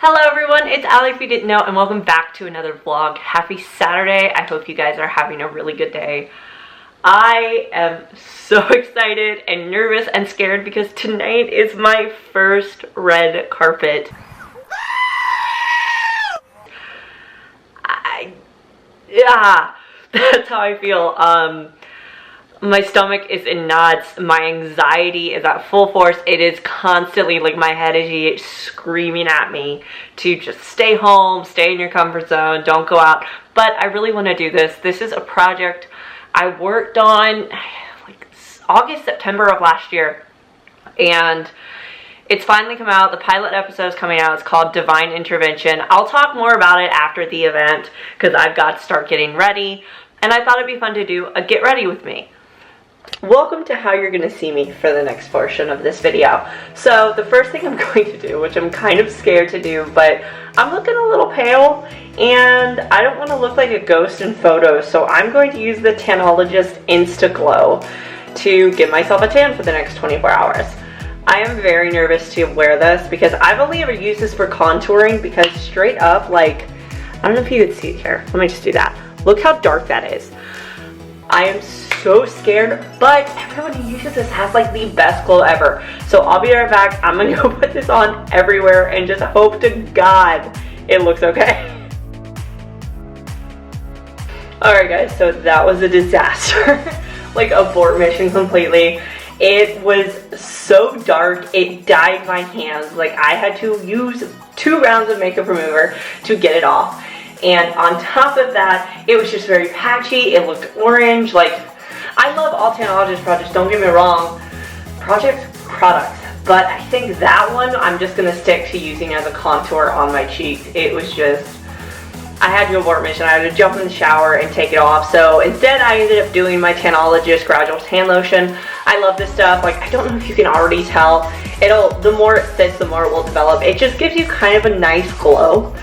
Hello everyone, it's Allie if you didn't know, and welcome back to another vlog. Happy Saturday. I hope you guys are having a really good day. I am so excited and nervous and scared because tonight is my first red carpet. That's how I feel. My stomach is in knots. My anxiety is at full force. It is constantly, like, my head is screaming at me to just stay home, stay in your comfort zone, don't go out. But I really want to do this. This is a project I worked on like August, September of last year. And it's finally come out. The pilot episode is coming out. It's called Divine Intervention. I'll talk more about it after the event because I've got to start getting ready. And I thought it'd be fun to do a get ready with me. Welcome to how you're going to see me for the next portion of this video. So the first thing I'm going to do, which I'm kind of scared to do, but I'm looking a little pale and I don't want to look like a ghost in photos, so I'm going to use the Tanologist Insta Glow to give myself a tan for the next 24 hours. I am very nervous to wear this because I've only ever used this for contouring because straight up, like, I don't know if you can see it here. Let me just do that. Look how dark that is. I am so scared, but everyone who uses this has like the best glow ever. So I'll be right back. I'm gonna go put this on everywhere and just hope to God it looks okay. Alright guys, so that was a disaster. Like, abort mission completely. It was so dark, it dyed my hands. Like, I had to use 2 rounds of makeup remover to get it off. And on top of that, it was just very patchy. It looked orange. Like, I love all Tanologist products, don't get me wrong. Products. But I think that one I'm just going to stick to using as a contour on my cheeks. It was just, I had to abort mission. I had to jump in the shower and take it off. So instead, I ended up doing my Tanologist Gradual Tan Lotion. I love this stuff. Like, I don't know if you can already tell. The more it sits, the more it will develop. It just gives you kind of a nice glow.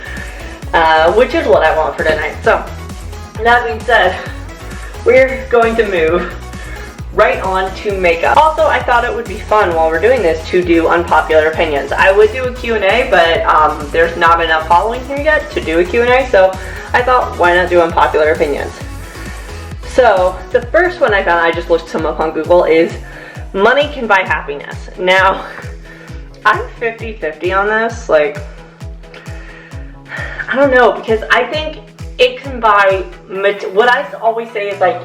Which is what I want for tonight. So, that being said, we're going to move right on to makeup. Also, I thought it would be fun while we're doing this to do unpopular opinions. I would do a Q&A, but there's not enough following here yet to do a Q&A, so I thought, why not do unpopular opinions? So, the first one I found, I just looked some up on Google, is money can buy happiness. Now, I'm 50-50 on this, like, I don't know, because I think it can buy, what I always say is, like,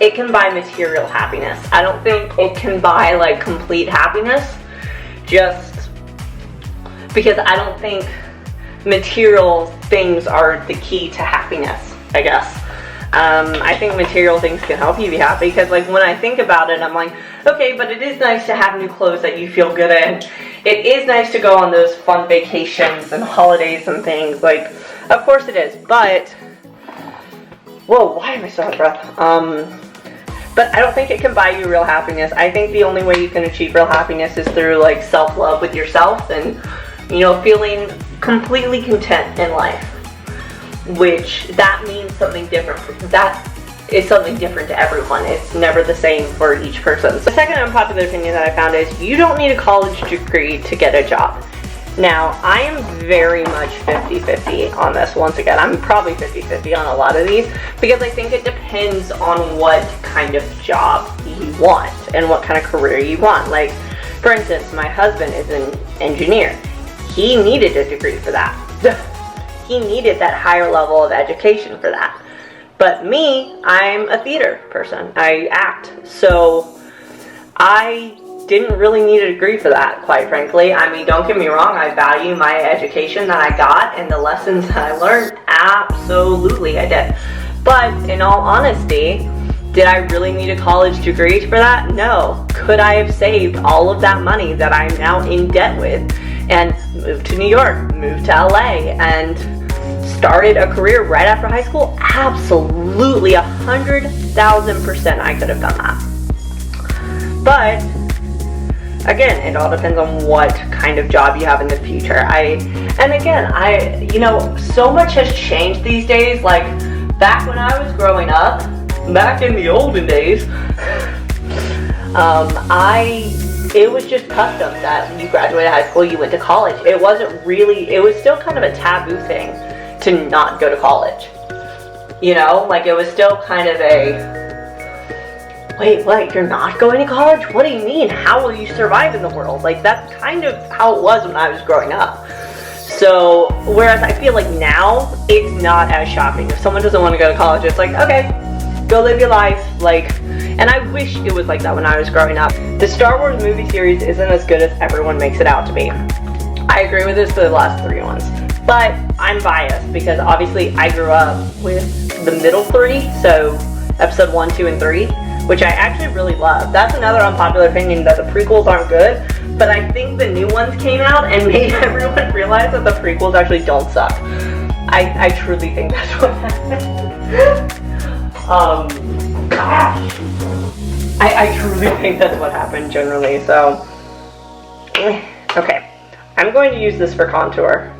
it can buy material happiness. I don't think it can buy, like, complete happiness, just because I don't think material things are the key to happiness, I guess. I think material things can help you be happy because, like, when I think about it, I'm like, okay, but it is nice to have new clothes that you feel good in. It is nice to go on those fun vacations and holidays and things. Like, of course it is, but, whoa, why am I so out of breath? But I don't think it can buy you real happiness. I think the only way you can achieve real happiness is through, like, self-love with yourself and, you know, feeling completely content in life. Which, that means something different. That is something different to everyone. It's never the same for each person. So the second unpopular opinion that I found is you don't need a college degree to get a job. Now, I am very much 50-50 on this. Once again, I'm probably 50-50 on a lot of these because I think it depends on what kind of job you want and what kind of career you want. Like, for instance, my husband is an engineer. He needed a degree for that. He needed that higher level of education for that. But me, I'm a theater person. I act. So I didn't really need a degree for that, quite frankly. I mean, don't get me wrong, I value my education that I got and the lessons that I learned. Absolutely, I did. But in all honesty, did I really need a college degree for that? No. Could I have saved all of that money that I'm now in debt with and moved to New York, moved to LA, and started a career right after high school? Absolutely, 100,000% I could have done that. But again, it all depends on what kind of job you have in the future. And again, you know, so much has changed these days. Like, back when I was growing up, back in the olden days, I it was just custom that you graduated high school, you went to college. It wasn't really, it was still kind of a taboo thing to not go to college. You know, like it was still kind of a, wait, what, you're not going to college? What do you mean? How will you survive in the world? Like that's kind of how it was when I was growing up. So, whereas I feel like now, it's not as shocking. If someone doesn't want to go to college, it's like, okay, go live your life. Like, and I wish it was like that when I was growing up. The Star Wars movie series isn't as good as everyone makes it out to be. I agree with this for the last 3 ones. But I'm biased because obviously I grew up with the middle 3, so episode 1, 2, and 3, which I actually really love. That's another unpopular opinion, that the prequels aren't good, but I think the new ones came out and made everyone realize that the prequels actually don't suck. I truly think that's what happened. Gosh. I truly think that's what happened generally, so. Okay. I'm going to use this for contour.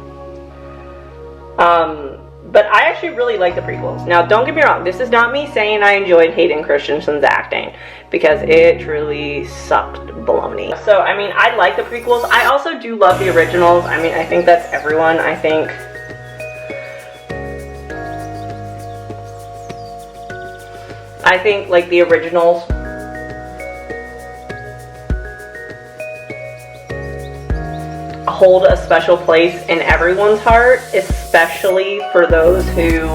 But I actually really like the prequels. Now, don't get me wrong, this is not me saying I enjoyed Hayden Christensen's acting, because it truly sucked baloney. So, I mean, I like the prequels. I also do love the originals. I mean, I think that's everyone. I think like the originals hold a special place in everyone's heart, especially for those who,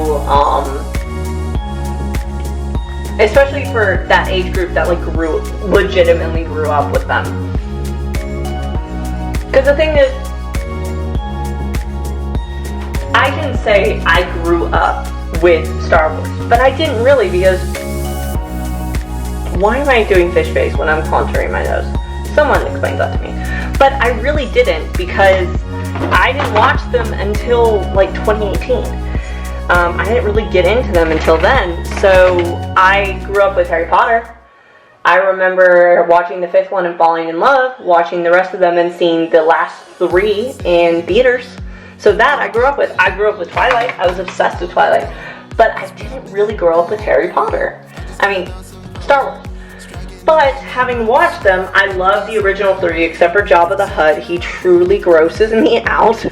especially for that age group that like legitimately grew up with them. Because the thing is, I can say I grew up with Star Wars, but I didn't really, because why am I doing fish face when I'm contouring my nose? Someone explains that to me. But I really didn't, because I didn't watch them until like 2018. I didn't really get into them until then. So I grew up with Harry Potter. I remember watching the 5th one and falling in love, watching the rest of them and seeing the last 3 in theaters. So that I grew up with. I grew up with Twilight. I was obsessed with Twilight. But I didn't really grow up with Harry Potter. I mean, Star Wars. But having watched them, I love the original 3, except for Jabba the Hutt. He truly grosses me out.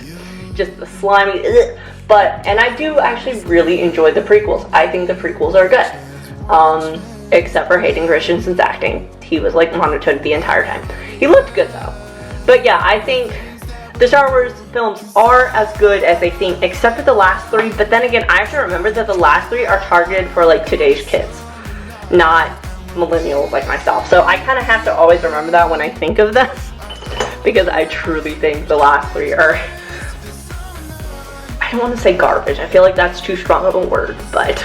Just the slimy, ugh. But, and I do actually really enjoy the prequels. I think the prequels are good. Except for Hayden Christensen's acting. He was like monotone the entire time. He looked good though. But yeah, I think the Star Wars films are as good as they seem, except for the last 3. But then again, I have to remember that the last 3 are targeted for like today's kids, not millennials like myself. So I kind of have to always remember that when I think of them, because I truly think the last 3 are, I don't want to say garbage. I feel like that's too strong of a word, but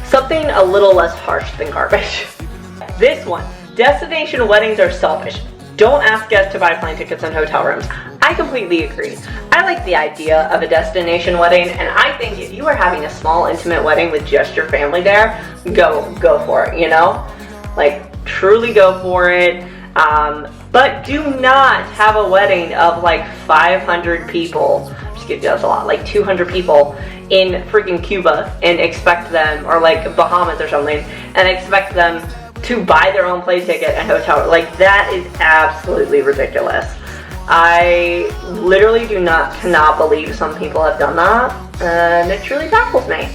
something a little less harsh than garbage. This one, destination weddings are selfish. Don't ask guests to buy plane tickets and hotel rooms. I completely agree. I like the idea of a destination wedding, and I think if you are having a small intimate wedding with just your family there, go for it, you know? Like, truly go for it. But do not have a wedding of like 500 people. Just kidding, that's a lot. Like 200 people in freaking Cuba and expect them, or like Bahamas or something, and expect them to buy their own plane ticket and hotel. Like, that is absolutely ridiculous. I literally cannot believe some people have done that, and it truly baffles me.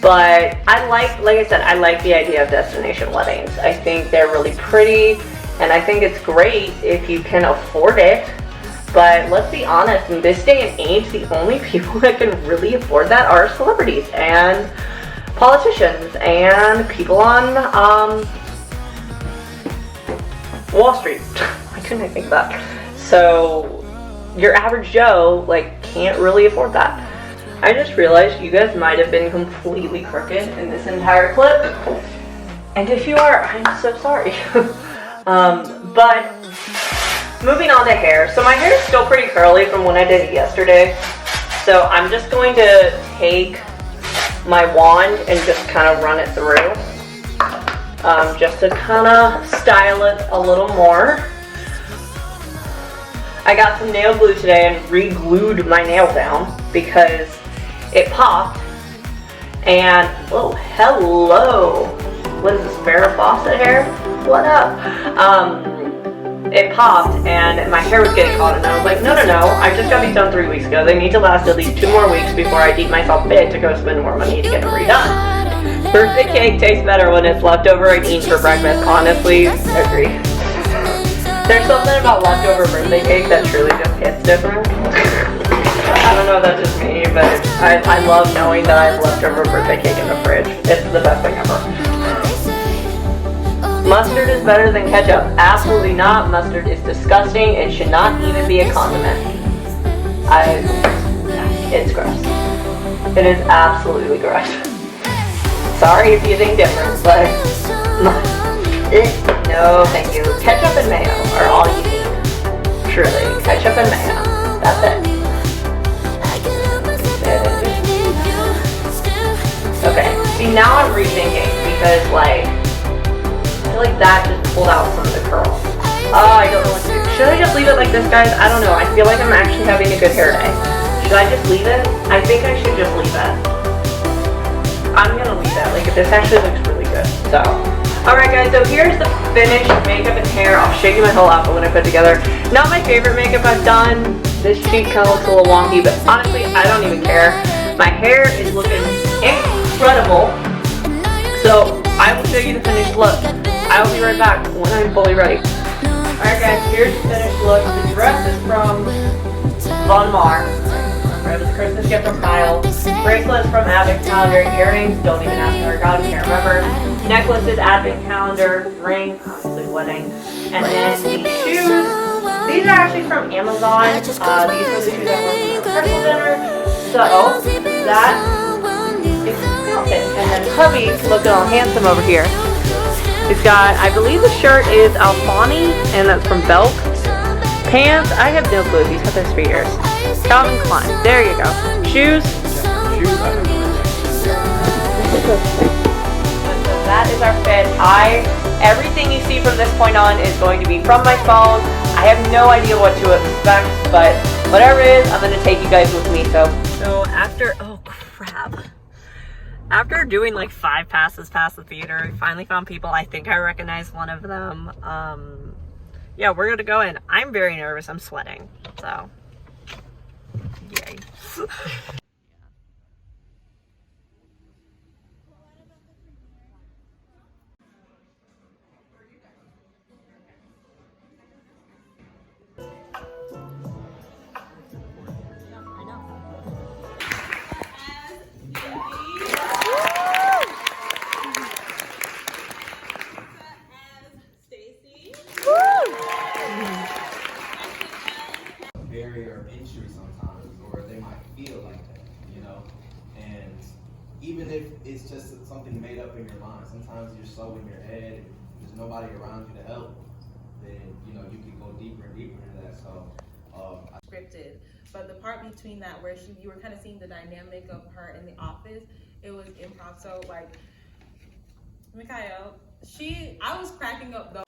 But I like I said, I like the idea of destination weddings. I think they're really pretty, and I think it's great if you can afford it. But let's be honest, in this day and age, the only people that can really afford that are celebrities and politicians and people on Wall Street. Why couldn't I think of that? So your average Joe like can't really afford that. I just realized you guys might have been completely crooked in this entire clip, and if you are, I'm so sorry. But moving on to hair. So my hair is still pretty curly from when I did it yesterday. So I'm just going to take my wand and just kind of run it through. Just to kind of style it a little more. I got some nail glue today and re-glued my nail down because it popped. And, oh, hello. What is this, Farrah Fawcett hair? what up? It popped and my hair was getting caught, and I was like, no, I just got these done 3 weeks ago. They need to last at least 2 more weeks before I deem myself fit to go spend more money to get them redone. Birthday cake tastes better when it's leftover and eaten for breakfast. Honestly, agree. There's something about leftover birthday cake that truly just hits different. I don't know if that's just me, but I love knowing that I have leftover birthday cake in the fridge. It's the best thing ever. Mustard is better than ketchup. Absolutely not. Mustard is disgusting. It should not even be a condiment. It's gross. It is absolutely gross. Sorry if you think different, but no, thank you. Ketchup and mayo are all you need. Truly, ketchup and mayo. That's it. Okay. See, now I'm rethinking because I feel like that just pulled out some of the curls. I don't know what to do. Should I just leave it like this, guys? I don't know. I feel like I'm actually having a good hair day. Should I just leave it? I think I should just leave it. I'm gonna leave it. Like, this actually looks really good. So, alright guys, so here's the finished makeup and hair. I'll show you my whole outfit when I put it together. Not my favorite makeup I've done. This cheek kind of looks a little wonky, but honestly, I don't even care. My hair is looking incredible. So, I will show you the finished look. I will be right back when I'm fully ready. Alright guys, here's the finished look. The dress is from Von Mar. It was a Christmas gift from Kyle. Bracelets from Advent Calendar. Earrings, don't even ask me where I got them, can't remember. Necklaces, Advent Calendar. Ring, obviously wedding. And then the shoes. These are actually from Amazon. These are the shoes I wore for my personal dinner. So, that is the outfit. And then hubby's looking all handsome over here. He's got, I believe the shirt is Alfani, and that's from Belk. Pants, I have no clue. He's got those for years. Calvin Klein, there you go. Shoes. So that is our fit. Everything you see from this point on is going to be from my phone. I have no idea what to expect, but whatever it is, I'm going to take you guys with me. So after, oh crap. After doing like 5 passes past the theater, we finally found people. I think I recognize one of them. Yeah, we're gonna go in. I'm very nervous. I'm sweating. So, yay. Barrier of entry sometimes, or they might feel like that, you know? And even if it's just something made up in your mind, sometimes you're so in your head and there's nobody around you to help, then, you know, you can go deeper and deeper into that. So, scripted, but the part between that where you were kind of seeing the dynamic of her in the office, it was improv. So like, Mikhail, I was cracking up though.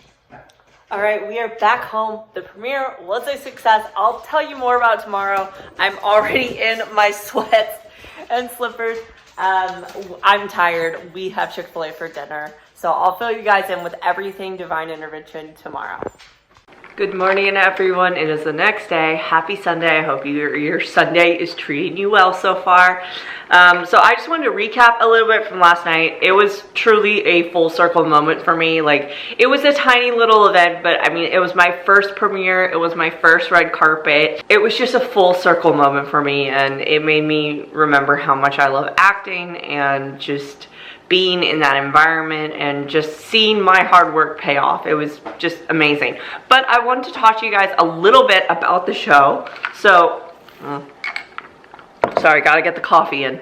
All right, we are back home. The premiere was a success. I'll tell you more about tomorrow. I'm already in my sweats and slippers. I'm tired. We have Chick-fil-A for dinner. So I'll fill you guys in with everything Divine Intervention tomorrow. Good morning, everyone. It is the next day. Happy Sunday. I hope your Sunday is treating you well so far. So I just wanted to recap a little bit from last night. It was truly a full circle moment for me. Like, it was a tiny little event, but I mean, it was my first premiere. It was my first red carpet. It was just a full circle moment for me, and it made me remember how much I love acting and just being in that environment and just seeing my hard work pay off. It was just amazing. But I wanted to talk to you guys a little bit about the show. So, sorry, gotta get the coffee in.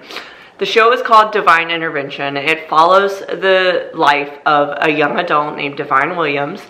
The show is called Divine Intervention. It follows the life of a young adult named Divine Williams.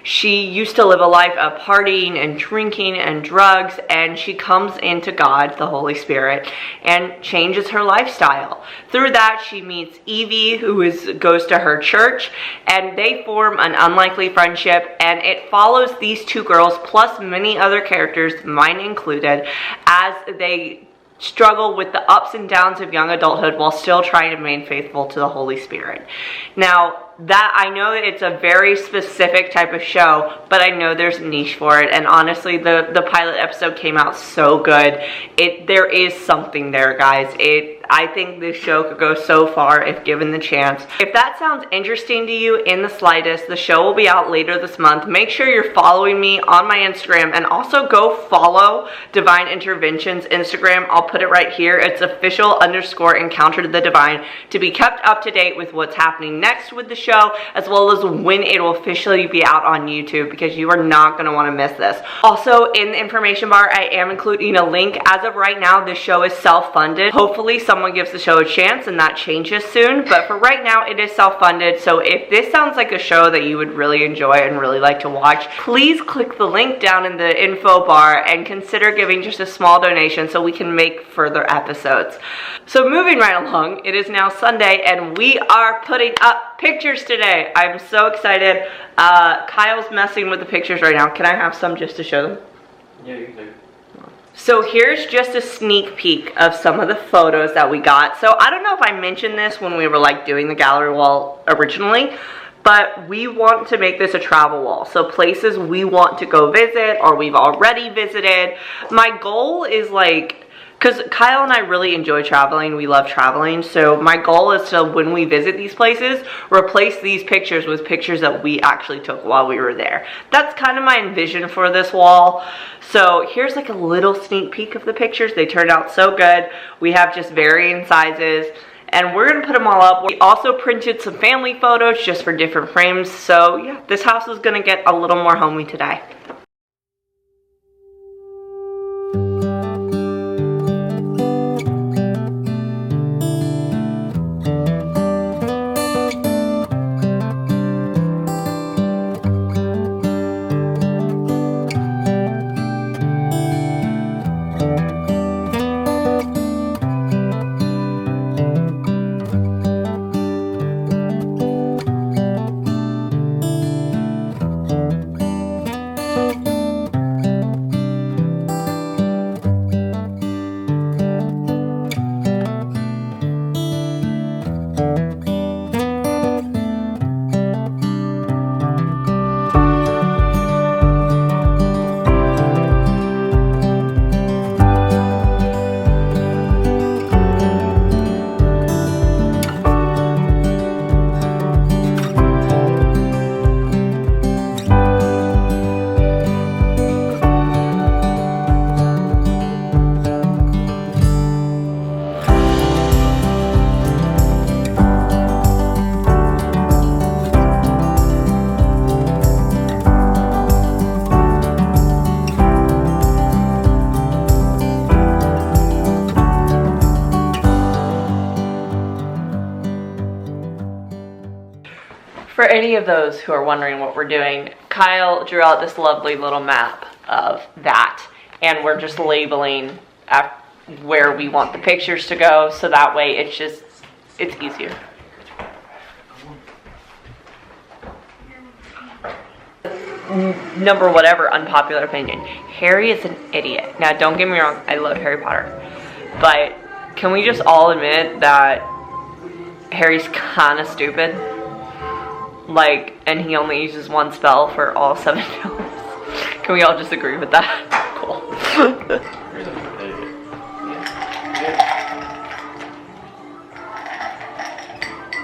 She used to live a life of partying and drinking and drugs, and she comes into God, the Holy Spirit, and changes her lifestyle. Through that, she meets Evie, who goes to her church, and they form an unlikely friendship, and it follows these two girls, plus many other characters, mine included, as they struggle with the ups and downs of young adulthood while still trying to remain faithful to the Holy Spirit. Now, that I know it's a very specific type of show, but I know there's a niche for it. And honestly, the pilot episode came out so good. There is something there, guys. I think this show could go so far if given the chance. If that sounds interesting to you in the slightest, the show will be out later this month. Make sure you're following me on my Instagram, and also go follow Divine Interventions Instagram. I'll put it right here. It's official_encounter the divine, to be kept up to date with what's happening next with the show, as well as when it will officially be out on YouTube, because you are not going to want to miss this. Also, in the information bar, I am including a link. As of right now, this show is self-funded. Hopefully someone gives the show a chance and that changes soon, but for right now it is self-funded. So if this sounds like a show that you would really enjoy and really like to watch, please click the link down in the info bar and consider giving just a small donation so we can make further episodes. So moving right along, it is now Sunday and we are putting up pictures today. I'm so excited. Kyle's messing with the pictures right now. Can I have some just to show them? Yeah, you can take it. So here's just a sneak peek of some of the photos that we got. So I don't know if I mentioned this when we were like doing the gallery wall originally, but we want to make this a travel wall. So places we want to go visit or we've already visited. My goal is like, because Kyle and I really enjoy traveling, we love traveling, so my goal is to, when we visit these places, replace these pictures with pictures that we actually took while we were there. That's kind of my envision for this wall. So here's like a little sneak peek of the pictures. They turned out so good. We have just varying sizes, and we're gonna put them all up. We also printed some family photos just for different frames. So yeah, this house is gonna get a little more homey today. For any of those who are wondering what we're doing, Kyle drew out this lovely little map of that, and we're just labeling where we want the pictures to go, so that way it's easier. Number whatever unpopular opinion, Harry is an idiot. Now don't get me wrong, I love Harry Potter, but can we just all admit that Harry's kind of stupid? Like, and he only uses one spell for all 7 films. Can we all just agree with that? Cool. I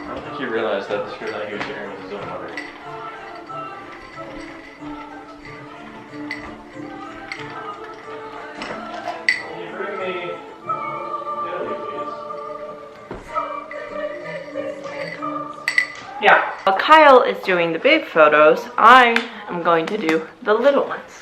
don't think you realized that the script that he was sharing was his own mother. Can you bring me Italy, please? Yeah. While Kyle is doing the big photos, I am going to do the little ones.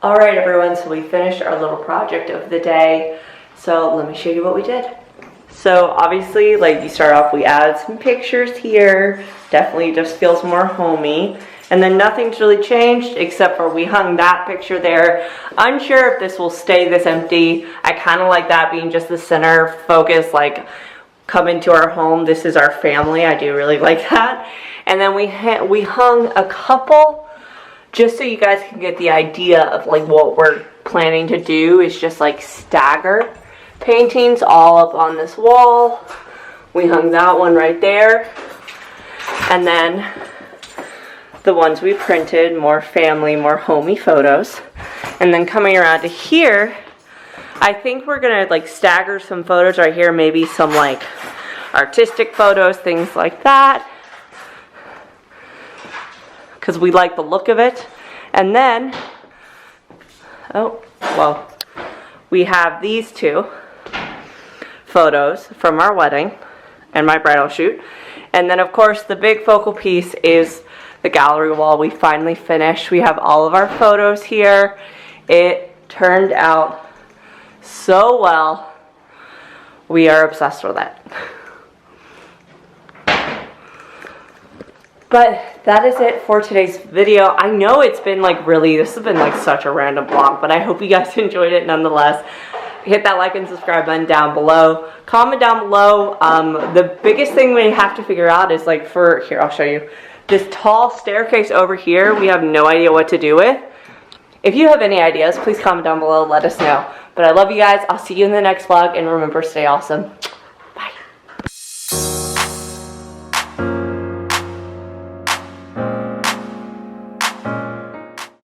All right, everyone, so we finished our little project of the day. So let me show you what we did. So obviously, like you start off, we added some pictures here. Definitely just feels more homey. And then nothing's really changed except for we hung that picture there. Unsure if this will stay this empty. I kind of like that being just the center focus, like come into our home. This is our family. I do really like that. And then we hung a couple, just so you guys can get the idea of like what we're planning to do is just like stagger paintings all up on this wall. We hung that one right there. And then the ones we printed, more family, more homey photos. And then coming around to here, I think we're gonna like stagger some photos right here, maybe some like artistic photos, things like that, because we like the look of it. And then, oh, well, we have these two photos from our wedding and my bridal shoot. And then of course the big focal piece is the gallery wall. We finally finished. We have all of our photos here. It turned out so well. We are obsessed with it. But that is it for today's video. I know it's been like this has been like such a random vlog, but I hope you guys enjoyed it nonetheless. Hit that like and subscribe button down below. Comment down below. The biggest thing we have to figure out is like here, I'll show you. This tall staircase over here, we have no idea what to do with. If you have any ideas, please comment down below, let us know. But I love you guys. I'll see you in the next vlog, and remember, stay awesome.